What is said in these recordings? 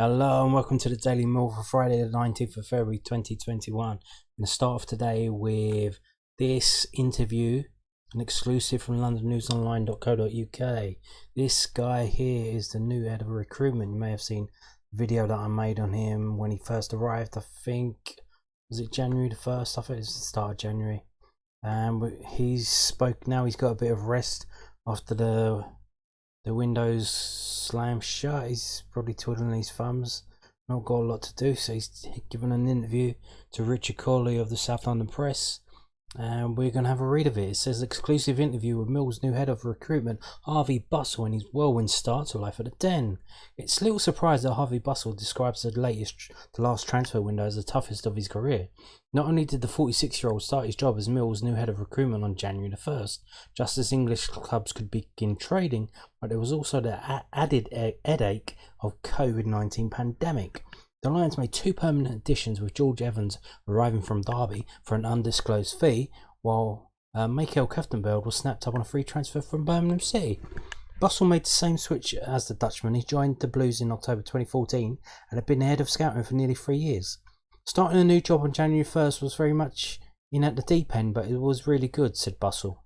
Hello and welcome to the Daily Mill for Friday the 19th of February 2021. I'm going to start off today with this interview, an exclusive from londonnewsonline.co.uk. This guy here is the new head of recruitment. You may have seen the video that I made on him when he first arrived. I think, was it January the 1st? I think it was the start of January. He's spoke now, he's got a bit of rest after the windows slam shut. He's probably twiddling his thumbs, not got a lot to do, so he's given an interview to Richard Corley of the South London Press, and we're going to have a read of it. It says exclusive interview with Mill's new head of recruitment, Harvey Bussell, and his whirlwind start to life at the Den. It's little surprise that Harvey Bussell describes the last transfer window as the toughest of his career. Not only did the 46-year-old start his job as Mill's new head of recruitment on January the 1st, just as English clubs could begin trading, but there was also the added headache of COVID-19 pandemic. The Lions made two permanent additions, with George Evans arriving from Derby for an undisclosed fee, while Michael Keftenberg was snapped up on a free transfer from Birmingham City. Bussell made the same switch as the Dutchman. He joined the Blues in October 2014 and had been head of scouting for nearly 3 years. Starting a new job on January 1st was very much in at the deep end, but it was really good, said Bussell.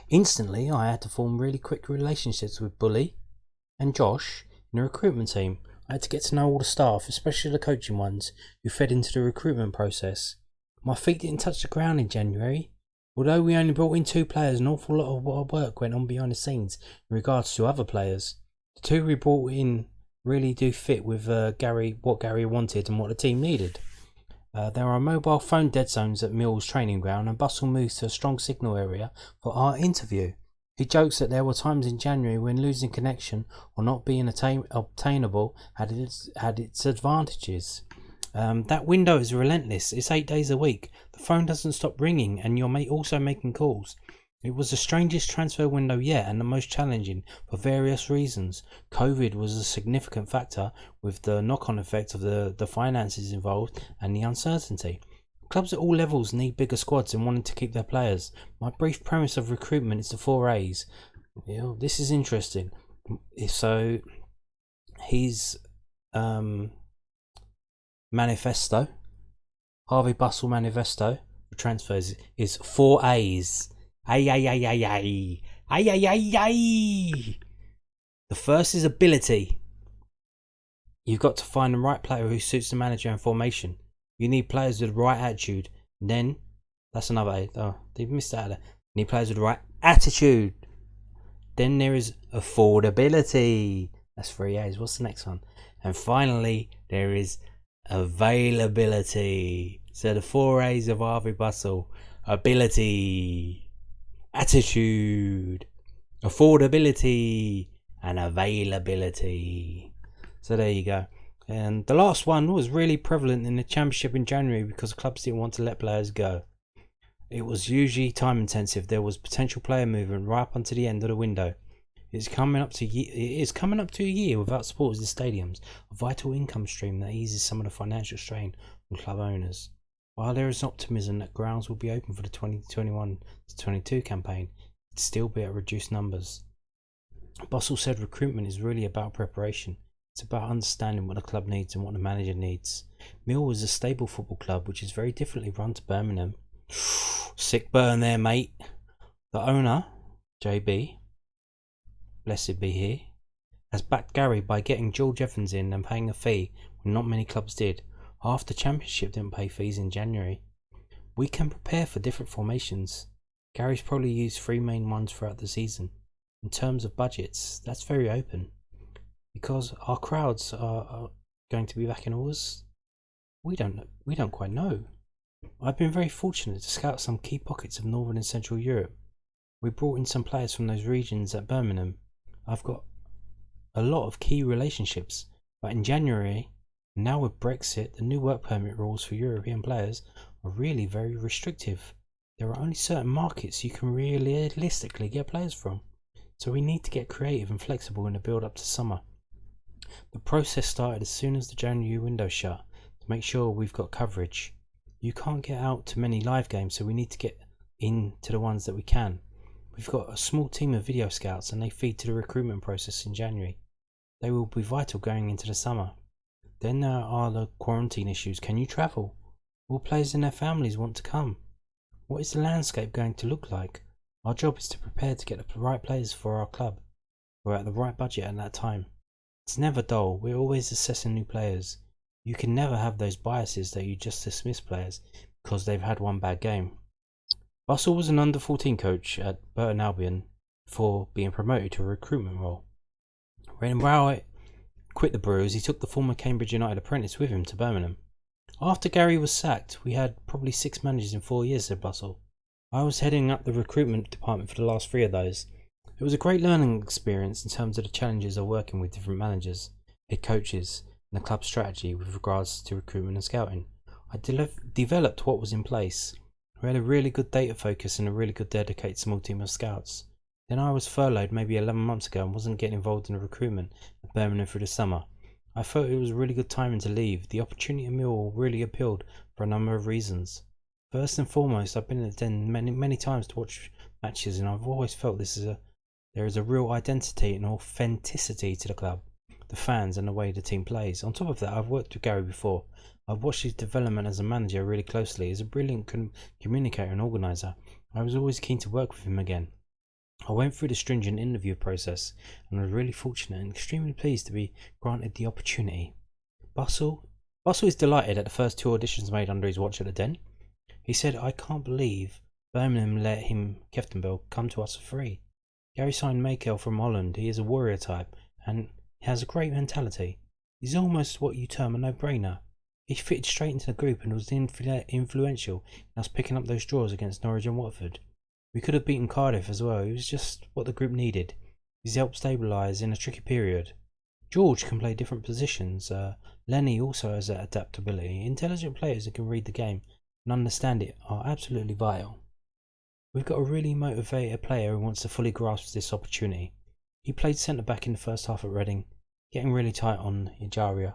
Instantly, I had to form really quick relationships with Bully and Josh in the recruitment team. I had to get to know all the staff, especially the coaching ones, who fed into the recruitment process. My feet didn't touch the ground in January. Although we only brought in 2 players, an awful lot of work went on behind the scenes in regards to other players. The 2 we brought in really do fit with what Gary wanted and what the team needed. There are mobile phone dead zones at Mill's training ground, and Bussell moved to a strong signal area for our interview. He jokes that there were times in January when losing connection or not being obtainable had its advantages. That window is relentless. It's 8 days a week. The phone doesn't stop ringing, and you're also making calls. It was the strangest transfer window yet, and the most challenging for various reasons. COVID was a significant factor, with the knock-on effect of the finances involved and the uncertainty. Clubs at all levels need bigger squads and wanting to keep their players. My brief premise of recruitment is the 4 A's. This is interesting. So, his manifesto, Harvey Bussell manifesto for transfers, is 4 A's. The first is ability. You've got to find the right player who suits the manager and formation. You need players with the right attitude. Then, that's another A. Oh, they've missed out there. You need players with the right attitude. Then there is affordability. That's 3 A's. What's the next one? And finally, there is availability. So the 4 A's of Harvey Bussell: ability, attitude, affordability, and availability. So there you go. And the last one was really prevalent in the Championship in January because clubs didn't want to let players go. It was usually time intensive. There was potential player movement right up until the end of the window. It is coming up to a year without supporters in stadiums, a vital income stream that eases some of the financial strain on club owners. While there is optimism that grounds will be open for the 2021-22 campaign, it'd still be at reduced numbers. Bussell said recruitment is really about preparation. It's about understanding what the club needs and what the manager needs. Mill is a stable football club which is very differently run to Birmingham. Sick burn there, mate. The owner, JB, blessed be he, has backed Gary by getting George Evans in and paying a fee when not many clubs did. Half the Championship didn't pay fees in January. We can prepare for different formations. Gary's probably used 3 main ones throughout the season. In terms of budgets, that's very open. Because our crowds are going to be back in August, we don't quite know. I've been very fortunate to scout some key pockets of Northern and Central Europe. We brought in some players from those regions at Birmingham. I've got a lot of key relationships, but in January, now with Brexit, the new work permit rules for European players are really very restrictive. There are only certain markets you can realistically get players from, so we need to get creative and flexible in the build up to summer. The process started as soon as the January window shut to make sure we've got coverage. You can't get out to many live games, so we need to get into the ones that we can. We've got a small team of video scouts and they feed to the recruitment process in January. They will be vital going into the summer. Then there are the quarantine issues. Can you travel? Will players and their families want to come? What is the landscape going to look like? Our job is to prepare to get the right players for our club. We're at the right budget at that time. It's never dull. We're always assessing new players. You can never have those biases that you just dismiss players because they've had one bad game. Bussell was an under-14 coach at Burton Albion before being promoted to a recruitment role. When Rowett quit the Brewers, he took the former Cambridge United apprentice with him to Birmingham. After Gary was sacked, we had probably 6 managers in 4 years, said Bussell. I was heading up the recruitment department for the last 3 of those. It was a great learning experience in terms of the challenges of working with different managers, head coaches, and the club's strategy with regards to recruitment and scouting. I developed what was in place. We had a really good data focus and a really good dedicated small team of scouts. Then I was furloughed maybe 11 months ago and wasn't getting involved in the recruitment at Birmingham through the summer. I felt it was a really good timing to leave. The opportunity at Millwall really appealed for a number of reasons. First and foremost, I've been at the Den many times to watch matches, and I've always felt there is a real identity and authenticity to the club, the fans, and the way the team plays. On top of that, I've worked with Gary before. I've watched his development as a manager really closely. He's a brilliant communicator and organiser. I was always keen to work with him again. I went through the stringent interview process and was really fortunate and extremely pleased to be granted the opportunity. Bussell is delighted at the first 2 auditions made under his watch at the Den. He said, I can't believe Birmingham let him, Keftenbell, come to us for free. Gary signed Makel from Holland. He is a warrior type and has a great mentality. He's almost what you term a no-brainer. He fitted straight into the group and was influential in us picking up those draws against Norwich and Watford. We could have beaten Cardiff as well. He was just what the group needed. He's helped stabilise in a tricky period. George can play different positions. Lenny also has that adaptability. Intelligent players who can read the game and understand it are absolutely vital. We've got a really motivated player who wants to fully grasp this opportunity. He played centre-back in the first half at Reading, getting really tight on Ijaria,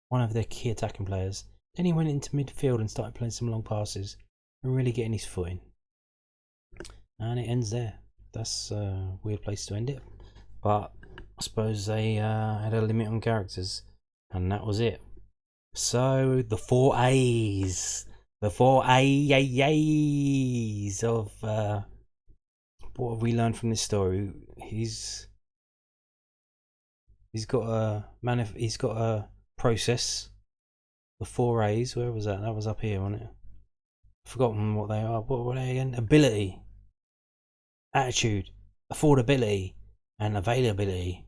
one of their key attacking players. Then he went into midfield and started playing some long passes and really getting his foot in. And it ends there. That's a weird place to end it, but I suppose they had a limit on characters, and that was it. So the 4 A's of what have we learned from this story? He's got a process. The 4 A's. Where was that? That was up here, wasn't it? I've forgotten what they are. What were they again? Ability, attitude, affordability, and availability.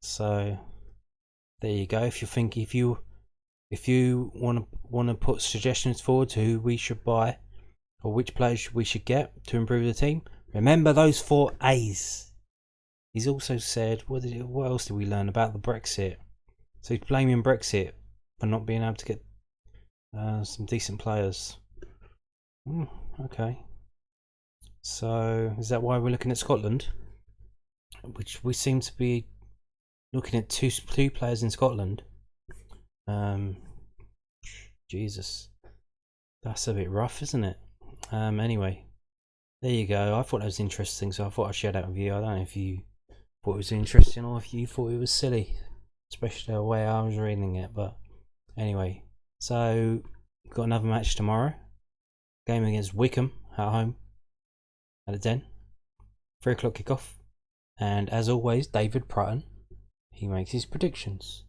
So there you go. If you want to put suggestions forward to who we should buy or which players we should get to improve the team, remember those 4 A's. He's also said, what else did we learn about the Brexit? So he's blaming Brexit for not being able to get some decent players. Okay. So is that why we're looking at Scotland? Which we seem to be looking at two players in Scotland. Jesus, that's a bit rough, isn't it? Anyway, there you go. I thought that was interesting, so I thought I'd share that with you. I don't know if you thought it was interesting or if you thought it was silly, especially the way I was reading it. But anyway, so we've got another match tomorrow. Game against Wycombe at home at the Den. 3 o'clock kickoff. And as always, David Prutton, he makes his predictions.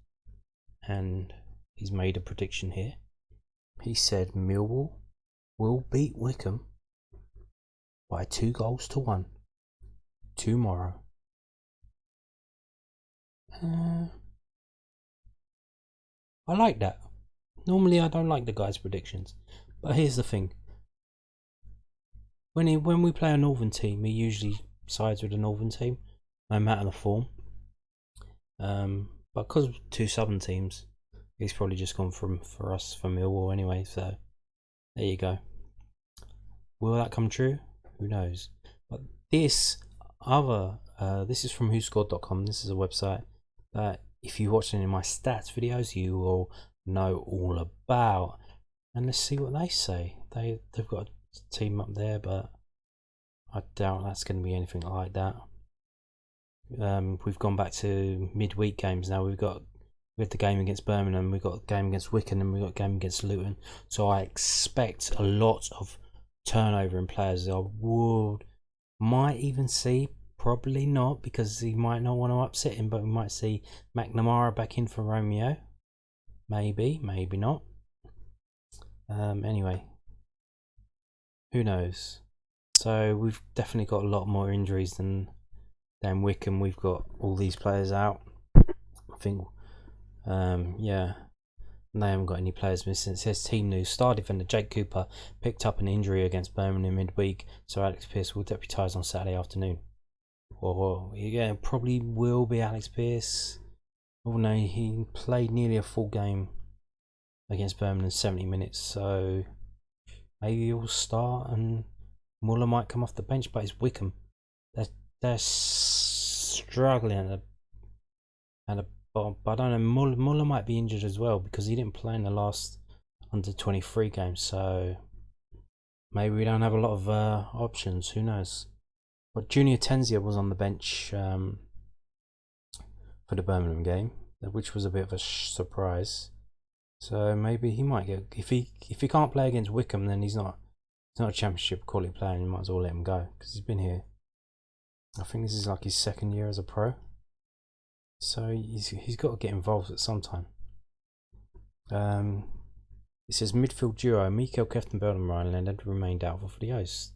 And he's made a prediction here. He said Millwall will beat Wycombe by 2-1 tomorrow. I like that. Normally I don't like the guy's predictions, but here's the thing. When we play a northern team, he usually sides with the northern team, no matter the form. But because of 2 southern teams, he's probably just gone for Millwall anyway. So there you go. Will that come true? Who knows? But this is from whoscored.com. This is a website that if you watch any of my stats videos, you will know all about. And let's see what they say. They've got a team up there, but I doubt that's going to be anything like that. We've gone back to midweek games now. We've got We had the game against Birmingham, we got a game against Wycombe, and we got a game against Luton. So I expect a lot of turnover in players. Might even see, probably not, because he might not want to upset him, but we might see McNamara back in for Romeo. Maybe, maybe not. Anyway, who knows? So we've definitely got a lot more injuries than Wycombe. We've got all these players out. I think, yeah, they haven't got any players missing. It says team news: star defender Jake Cooper picked up an injury against Birmingham midweek, so Alex Pearce will deputise on Saturday afternoon. Well, yeah, probably will be Alex Pearce. Oh no, he played nearly a full game against Birmingham, 70 minutes, so maybe he'll start and Muller might come off the bench. But it's Wycombe. They're struggling at a bottom. But I don't know, Muller might be injured as well because he didn't play in the last under 23 games, so maybe we don't have a lot of options. Who knows? But Junior Tenzia was on the bench for the Birmingham game, which was a bit of a surprise. So maybe he might get, if he can't play against Wycombe, then he's not a championship quality player, and you might as well let him go because he's been here. I think this is like his second year as a pro, so he's got to get involved at some time. It says midfield duo Mikel Keftenbeld and Ryan Leonard remained doubtful for the hosts.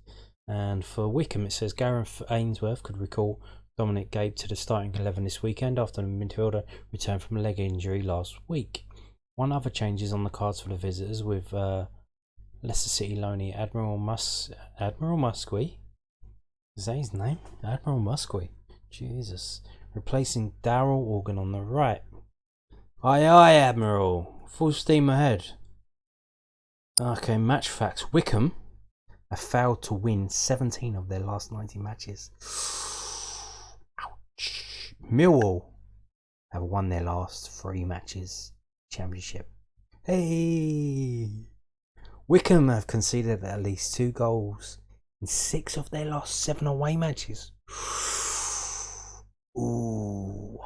And for Wycombe, it says Gareth Ainsworth could recall Dominic Gabe to the starting 11 this weekend after the midfielder returned from a leg injury last week. One other change is on the cards for the visitors, with Leicester City loanee Admiral Muskie. Is that his name? Admiral Muskie. Jesus. Replacing Darrell Organ on the right. Aye aye, Admiral. Full steam ahead. Okay, match facts. Wycombe have failed to win 17 of their last 90 matches. Ouch. Millwall have won their last 3 matches. Championship. Hey! Wycombe have conceded at least 2 goals in 6 of their last 7 away matches. Ooh.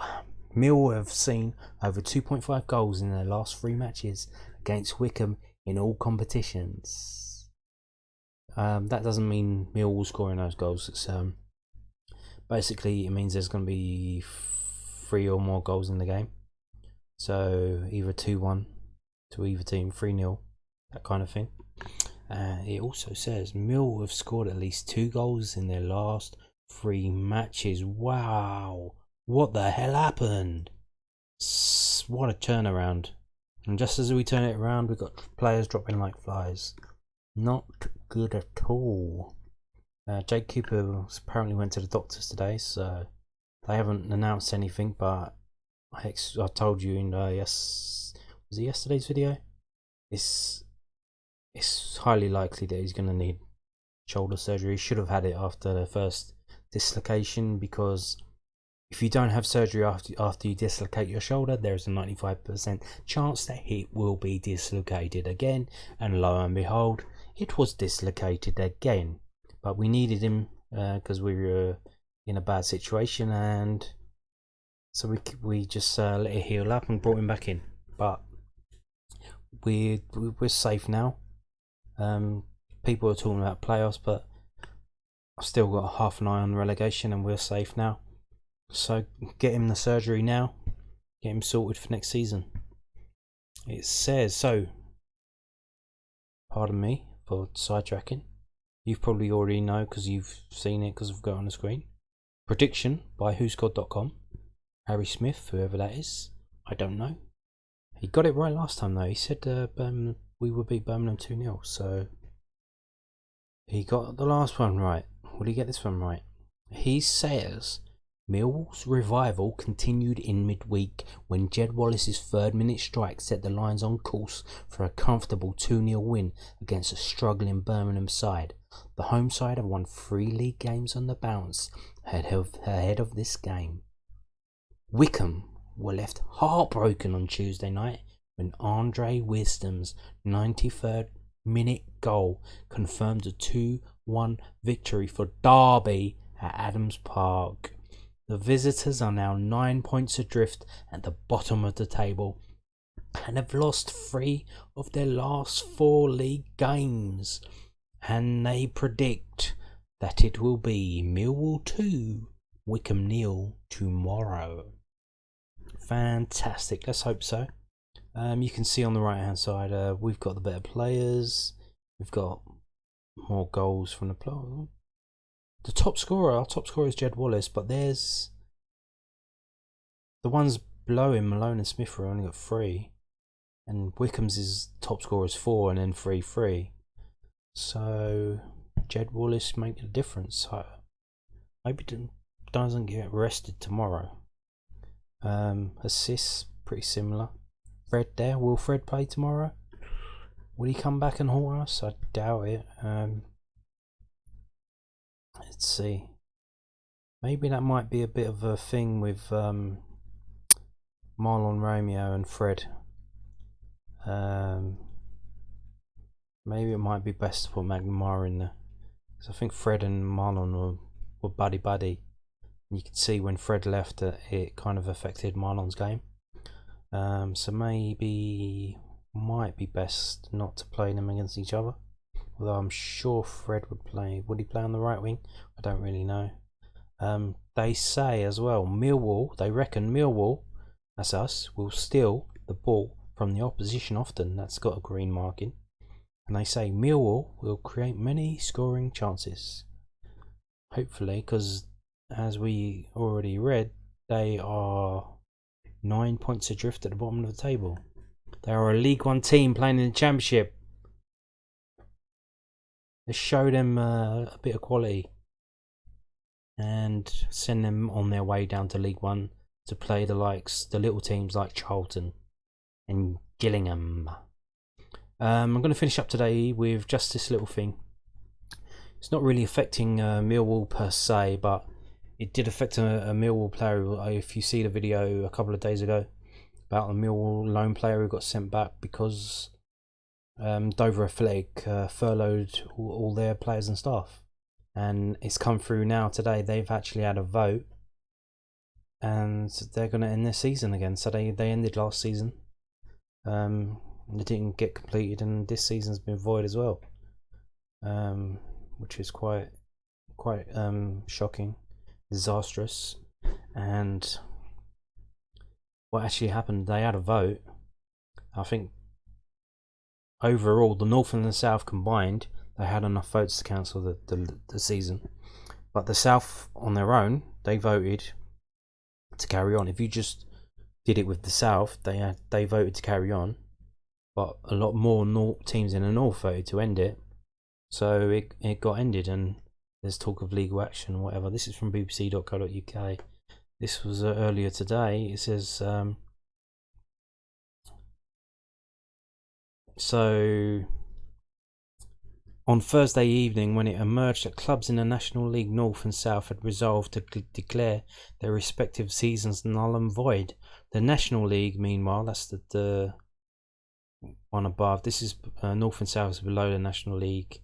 Millwall have seen over 2.5 goals in their last 3 matches against Wycombe in all competitions. That doesn't mean Millwall scoring those goals. It's basically it means there's going to be 3 or more goals in the game. So either 2-1 to either team, 3-0, that kind of thing. It also says Millwall have scored at least 2 goals in their last 3 matches. Wow, what the hell happened? What a turnaround! And just as we turn it around, we've got players dropping like flies. Not good at all. Jake Cooper apparently went to the doctors today, so they haven't announced anything, but I told you in was it yesterday's video? It's highly likely that he's going to need shoulder surgery. He should have had it after the first dislocation, because if you don't have surgery after you dislocate your shoulder, there's a 95% chance that it will be dislocated again, and lo and behold, it was dislocated again. But we needed him because we were in a bad situation, and so we just let it heal up and brought him back in. But we're safe now. People are talking about playoffs, but I've still got half an eye on relegation, and we're safe now. So get him the surgery now, get him sorted for next season. It says so. Pardon me for sidetracking. You've probably already know because you've seen it because I've got it on the screen. Prediction by whoscored.com. Harry Smith, whoever that is, I don't know. He got it right last time though. He said we would beat Birmingham 2-0, so he got the last one right. Will he get this one right? He says Millwall's revival continued in midweek when Jed Wallace's 3rd-minute strike set the Lions on course for a comfortable 2-0 win against a struggling Birmingham side. The home side have won 3 league games on the bounce ahead of this game. Wycombe were left heartbroken on Tuesday night when Andre Wisdom's 93rd minute goal confirmed a 2-1 victory for Derby at Adams Park. The visitors are now 9 points adrift at the bottom of the table and have lost 3 of their last 4 league games. And they predict that it will be Millwall 2, Wycombe 0 tomorrow. Fantastic. Let's hope so. You can see on the right hand side, we've got the better players. We've got more goals from the player. The top scorer, our top scorer is Jed Wallace, but there's the ones below him, Malone and Smith, have only got 3, and Wickham's top scorer is 4, and then 3. So Jed Wallace making a difference. Maybe doesn't get rested tomorrow. Assists pretty similar. Fred there. Will Fred play tomorrow? Will he come back and haunt us? I doubt it. Let's see. Maybe that might be a bit of a thing with Marlon Romeo and Fred. Maybe it might be best to put McNamara in there, because I think Fred and Marlon were buddy. And you could see when Fred left that it kind of affected Marlon's game. So maybe might be best not to play them against each other. Although I'm sure Fred would play. Would he play on the right wing? I don't really know. They say as well, they reckon Millwall, that's us, will steal the ball from the opposition often. That's got a green marking. And they say Millwall will create many scoring chances. Hopefully, because as we already read, they are 9 points adrift at the bottom of the table. They are a League One team playing in the Championship. Let's show them a bit of quality and send them on their way down to League One to play the little teams like Charlton and Gillingham. I'm going to finish up today with just this little thing. It's not really affecting Millwall per se, but it did affect a Millwall player. If you see the video a couple of days ago about a Millwall loan player who got sent back because Dover Athletic furloughed all their players and staff, and it's come through now today. They've actually had a vote, and they're going to end their season again. So they ended last season. It didn't get completed, and this season's been void as well, which is quite shocking, disastrous. And what actually happened, they had a vote. I think overall the North and the South combined, they had enough votes to cancel the season, but the South on their own, they voted to carry on. If you just did it with the South, they voted to carry on, but a lot more teams in the North voted to end it, so it got ended, and there's talk of legal action or whatever. This is from bbc.co.uk. This was earlier today. It says so on Thursday evening, when it emerged that clubs in the National League North and South had resolved to declare their respective seasons null and void, the National League, meanwhile, that's the one above. This is North and South is below the National League,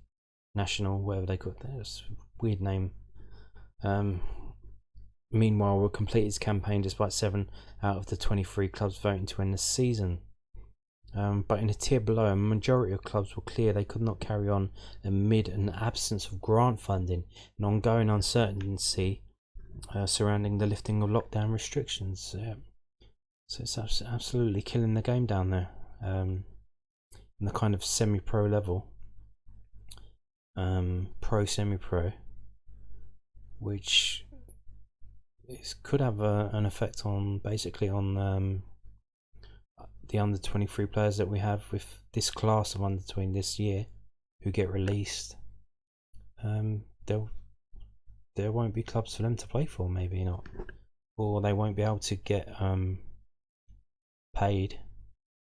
National, whatever they call it. That's a weird name. Meanwhile, will complete its campaign despite 7 out of the 23 clubs voting to end the season. But in a tier below, a majority of clubs were clear they could not carry on amid an absence of grant funding and ongoing uncertainty surrounding the lifting of lockdown restrictions. So it's absolutely killing the game down there, in the kind of semi-pro level, pro-semi-pro, which could have an effect on basically on the under 23 players that we have with this class of under 20 this year who get released. There won't be clubs for them to play for, maybe not, or they won't be able to get paid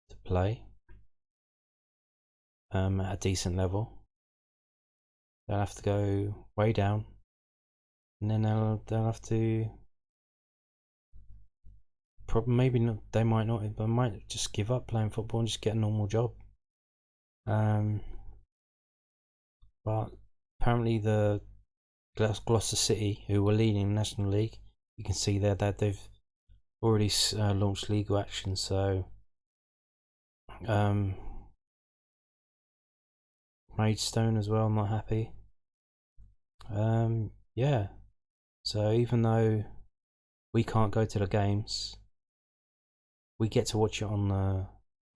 to play at a decent level. They'll have to go way down, and then they'll have to maybe not. They might not, but might just give up playing football and just get a normal job. But apparently the Gloucester City, who were leading the National League, you can see there that they've already launched legal action. So Maidstone as well, not happy. Yeah, so even though we can't go to the games, we get to watch it on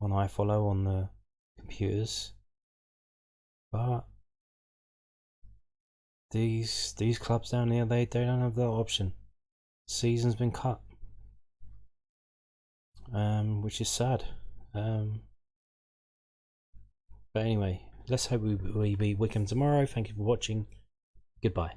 iFollow on the computers. But these clubs down here, they don't have that option. Season's been cut, which is sad. But anyway, let's hope we beat Wycombe tomorrow. Thank you for watching. Goodbye.